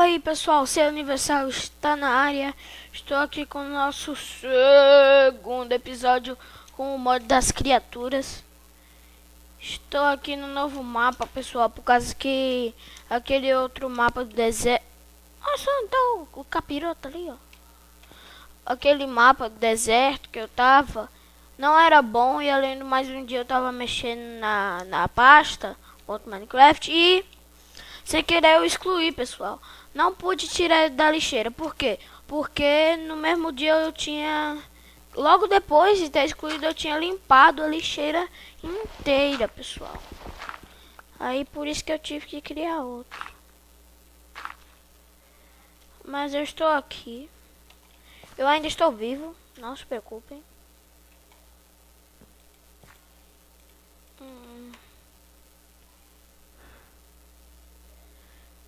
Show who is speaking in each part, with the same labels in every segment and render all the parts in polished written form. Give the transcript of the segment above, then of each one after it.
Speaker 1: aí pessoal, seu aniversário está na área. Estou aqui com o nosso segundo episódio com o modo das criaturas. Estou aqui no novo mapa, pessoal, por causa que aquele outro mapa do deserto... Nossa, então o capiroto ali, ó. Aquele mapa do deserto que eu tava não era bom, e além do mais, um dia eu tava mexendo na pasta .minecraft e sem querer eu excluí, pessoal. Não pude tirar ele da lixeira. Por quê? Porque no mesmo dia eu tinha... Logo depois de ter excluído, eu tinha limpado a lixeira inteira, pessoal. Aí por isso que eu tive que criar outro. Mas eu estou aqui. Eu ainda estou vivo, não se preocupem.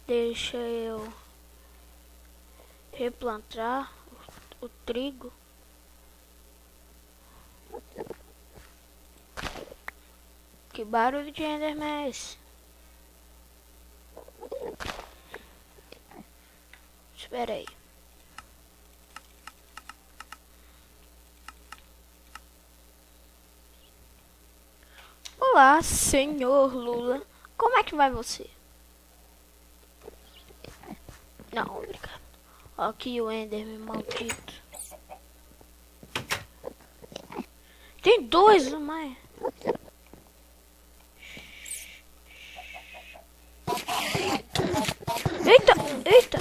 Speaker 1: Deixa eu replantar o trigo. Que barulho de Enderman é esse? Espera aí. Olá, senhor Lula. Como é que vai você? Não, obrigado. Aqui o Enderman maldito. Tem dois, mas... Eita, eita.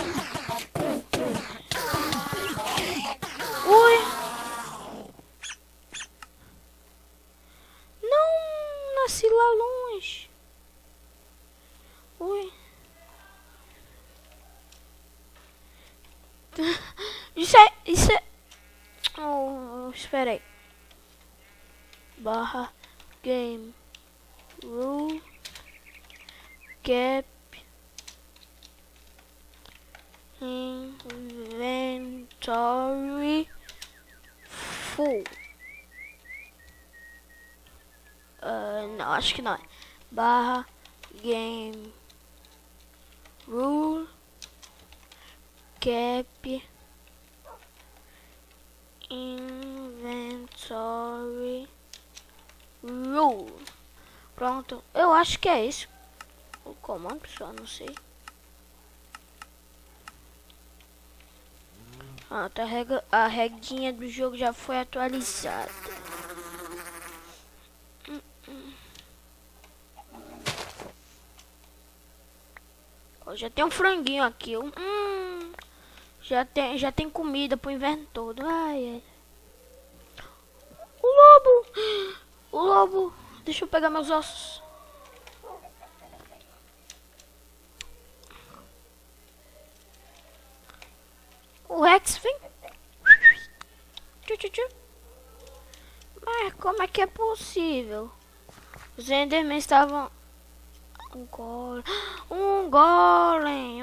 Speaker 1: Ui. Não, nasci lá longe. Ui. Isso é... Oh, espera aí. Barra game rule cap inventory full. Não, acho que não é. Barra game rule cap inventory rule. Pronto, eu acho que é isso o comando, pessoal, não sei. Tá, a reguinha do jogo já foi atualizada. Ó, já tem um franguinho aqui. Já tem comida pro inverno todo. Ai, ai. O lobo! O lobo! Deixa eu pegar meus ossos. O Rex vem. Mas como é que é possível? Os Endermen estavam... Um golem.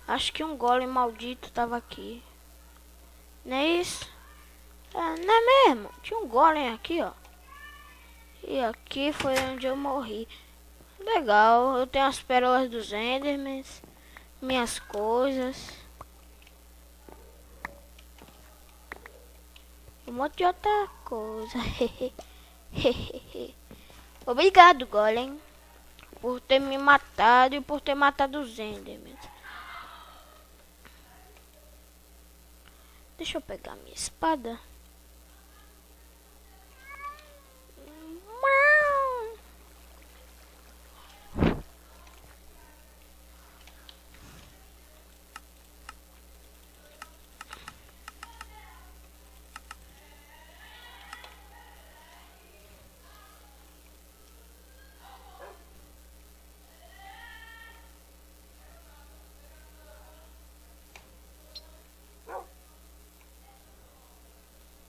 Speaker 1: Acho que um golem maldito tava aqui. Não é isso? Não é mesmo? Tinha um golem aqui, ó. E aqui foi onde eu morri. Legal, eu tenho as pérolas dos Endermans. Minhas coisas. Um monte de outra coisa. Obrigado, golem, por ter me matado e por ter matado os Endermans. Deixa eu pegar minha espada.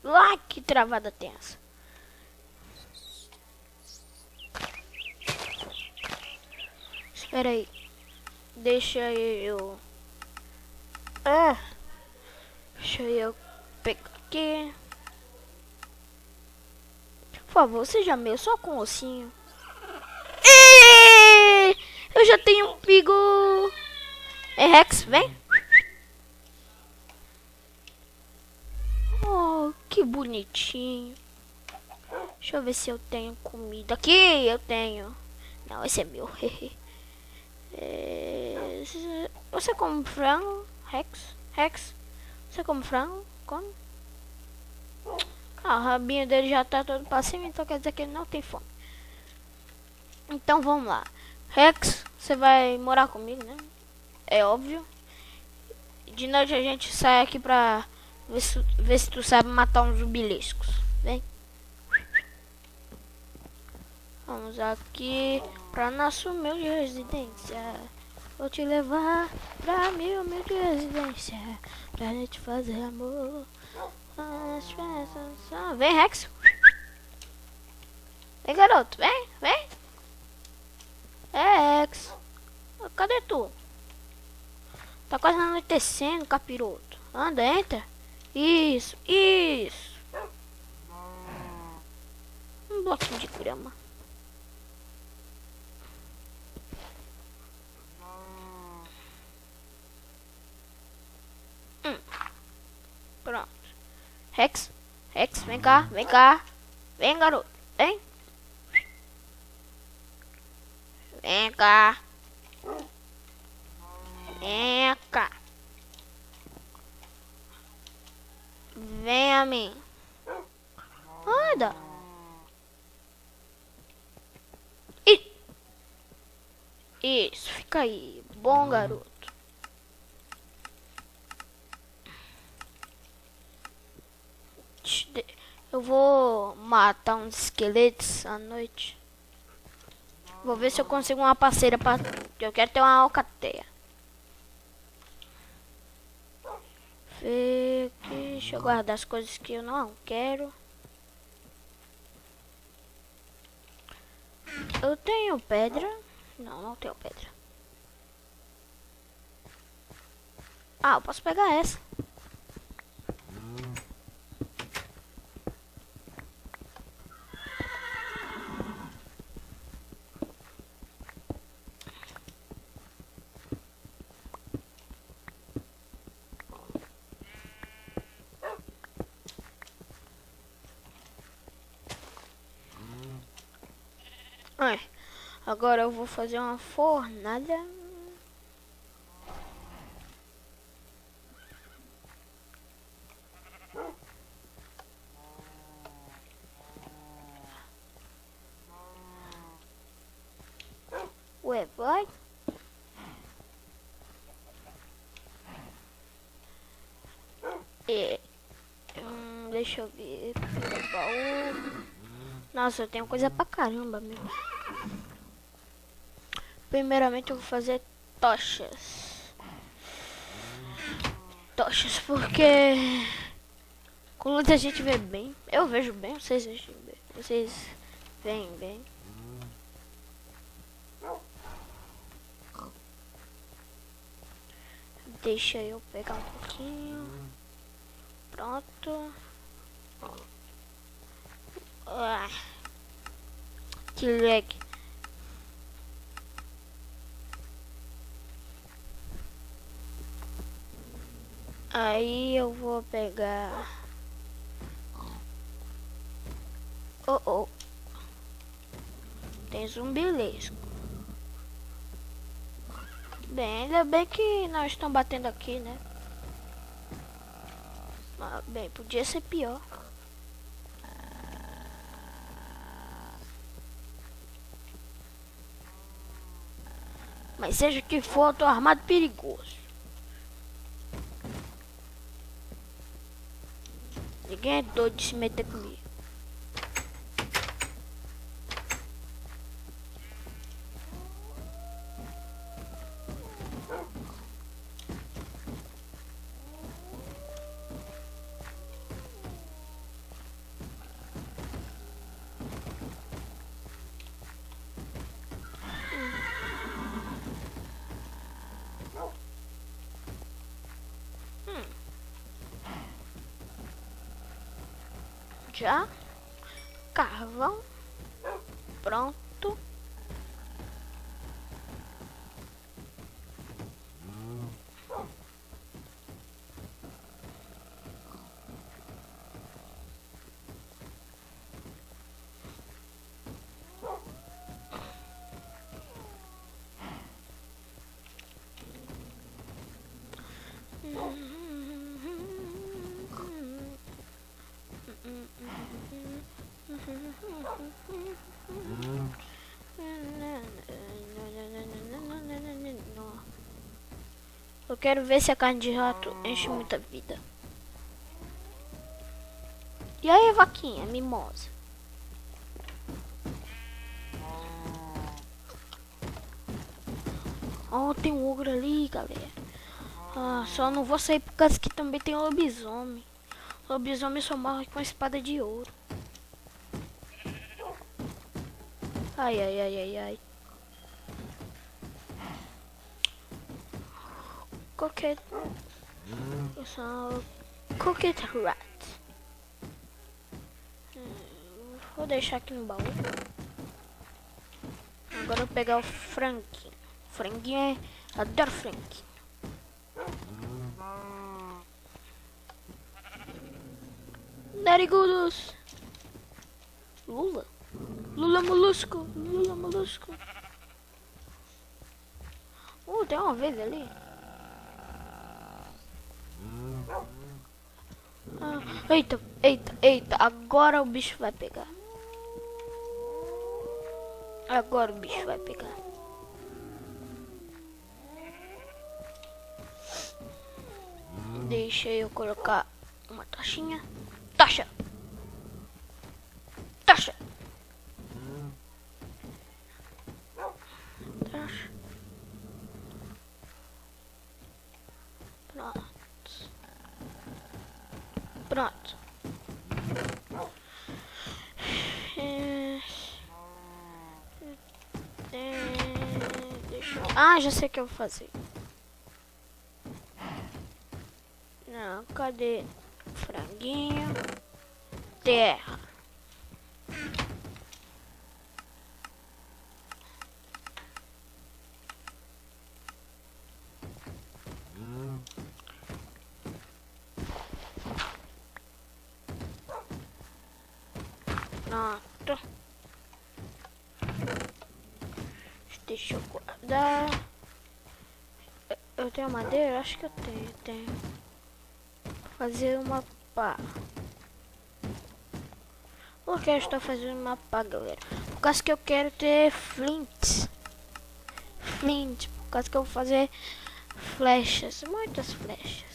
Speaker 1: Lá, que travada tensa. Espera aí. Deixa eu... Deixa eu pegar aqui. Por favor, seja meu, só com ossinho. Eu já tenho um pigo. Vem, Rex, vem. Oh, que bonitinho. Deixa eu ver se eu tenho comida. Aqui eu tenho. Não, esse é meu. Você come frango, Rex? Rex? Você come frango? Come? Ah, o rabinho dele já tá todo pra cima, então quer dizer que ele não tem fome. Então vamos lá. Rex, você vai morar comigo, né? É óbvio. De noite a gente sai aqui pra ver se tu sabe matar uns zubiliscos. Vem. Vamos aqui pra nossa humilde residência. Vou te levar pra minha humilde residência. Pra gente fazer amor. Vem, Rex. Vem, garoto. Vem, vem. Rex. Cadê tu? Tá quase anoitecendo, capiroto. Anda, entra. Isso, isso. Um bloquinho de grama. Pronto. Rex, Rex, vem cá, vem cá. Vem, garoto, vem. Vem cá. Vem cá. Vem a mim. Anda. Isso, fica aí. Bom, garoto. Eu vou matar uns esqueletos à noite. Vou ver se eu consigo uma parceira pra... Eu quero ter uma alcateia. Deixa eu guardar as coisas que eu não quero. Eu tenho pedra. Não, não tenho pedra. Ah, eu posso pegar essa. Ai, agora eu vou fazer uma fornalha. Ué, vai. Deixa eu ver. Baú. Nossa, eu tenho coisa pra caramba mesmo. Primeiramente eu vou fazer tochas. Tochas porque com luz a gente vê bem. Eu vejo bem, vocês veem bem. Vocês veem bem. Deixa eu pegar um pouquinho. Pronto. Que lag. Aí eu vou pegar. Oh. Tem zumbilesco. Bem, ainda bem que não estão batendo aqui, né? Mas, bem, podia ser pior. Mas seja o que for, eu tô armado perigoso. Ninguém é doido de se meter comigo. Já. Carvão. Pronto. Eu quero ver se a carne de rato enche muita vida. E aí, vaquinha mimosa? Oh, tem um ogro ali, galera. Ah, só não vou sair por causa que também tem lobisomem. Lobisomem só morre com a espada de ouro. Ai, ai, ai, ai, ai. Coquet. Coquet rat. Vou deixar aqui no baú. Agora eu vou pegar o franguinho. Franguinho é... Adoro franguinho. Narigudos. Lula. Lula molusco. Lula molusco. Tem uma vez ali. Eita, eita, eita. Agora o bicho vai pegar. Agora o bicho vai pegar. Deixa eu colocar uma taxinha. Taxa! Taxa! Taxa. Pronto. Pronto. Já sei o que eu vou fazer. Não, cadê? Franguinho. Terra. Pronto. Deixa eu guardar. Eu tenho madeira? Acho que eu tenho. Fazer uma pá. Por que eu estou fazendo uma pá, galera? Por causa que eu quero ter flint. Por causa que eu vou fazer flechas. Muitas flechas.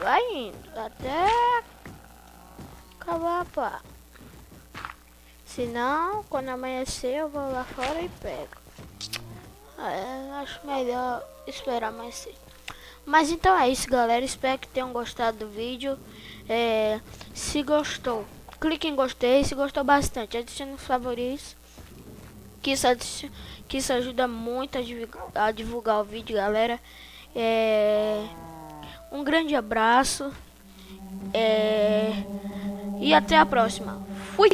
Speaker 1: Vai indo até acabar a pá. Senão, quando amanhecer, eu vou lá fora e pego. Acho melhor esperar mais cedo. Mas então é isso, galera. Espero que tenham gostado do vídeo. Se gostou, clique em gostei. Se gostou bastante, adicione os favoritos. Que isso ajuda muito a divulgar o vídeo, galera. Um grande abraço. E até a próxima. Fui!